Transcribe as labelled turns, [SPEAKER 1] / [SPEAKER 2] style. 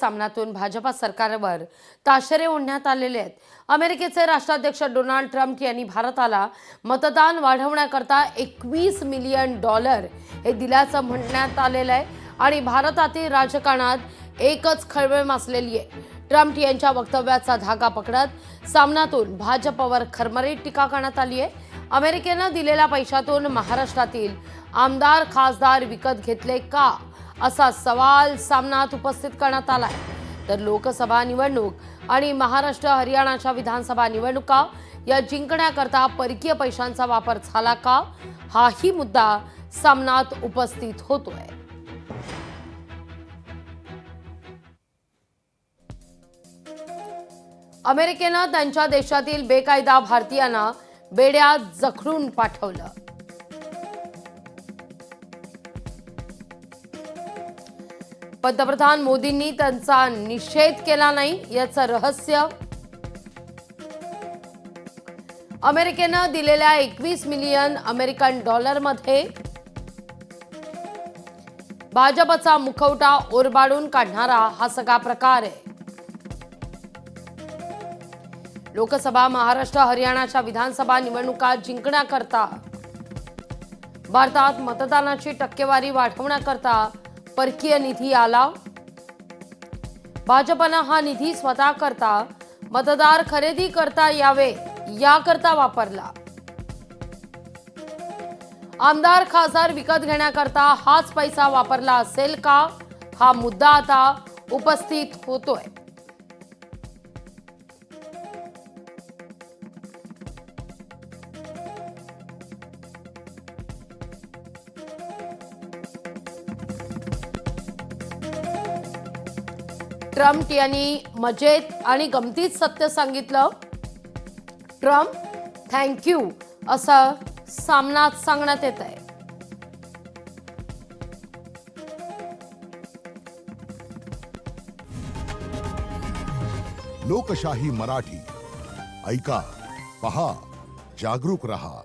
[SPEAKER 1] सामन्यातून भाजपा सरकारवर ताशेरे ओढण्यात आलेले आहेत। अमेरिकेचे राष्ट्राध्यक्ष डोनाल्ड ट्रम्प यांनी भारताला मतदान वाढवण्याकरता $21 मिलियन हे दिल्याचं म्हणण्यात आलेलं आहे आणि भारतातील राजकारणात एकच खळबळ माजलेली आहे। ट्रम्प यांच्या वक्तव्याचा धागा पकडत सामन्यातून भाजपवर खरमरीत टीका करण्यात आली आहे। अमेरिकेनं दिलेल्या पैशातून महाराष्ट्रातील आमदार खासदार विकत घेतले का असा सवाल सामन्यात उपस्थित करण्यात आलाय। तर लोकसभा निवडणूक आणि महाराष्ट्र हरियाणाच्या विधानसभा निवडणुका या जिंकण्याकरता परकीय पैशांचा वापर झाला का हाही मुद्दा सामन्यात उपस्थित होतोय। अमेरिकेनं त्यांच्या देशातील बेकायदा भारतीयांना बेड्यात जखडून पाठवलं। पंतप्रधान मोदींनी त्यांचा निषेध केला नाही याचं रहस्य। अमेरिकेनं दिलेल्या $21 मिलियन मध्ये भाजपचा मुखवटा ओरबाडून काढणारा हा सगळा प्रकार आहे। लोकसभा महाराष्ट्र हरियाणाच्या विधानसभा निवडणुका जिंकण्याकरता भारतात मतदानाची टक्केवारी वाढवण्याकरता परकीय निधी आला। भाजपनं हा निधी स्वतः करता मतदार खरेदी करता यावे याकरता वापरला। आमदार खासदार विकत घेण्याकरता हाच पैसा वापरला असेल का हा मुद्दा आता उपस्थित होतोय। ट्रम्प यांनी मजेत आणि गमतीत सत्य सांगितलं। ट्रम्प थँक्यू असं सामन्यात सांगण्यात येत आहे।
[SPEAKER 2] लोकशाही मराठी ऐका, पहा, जागरूक रहा।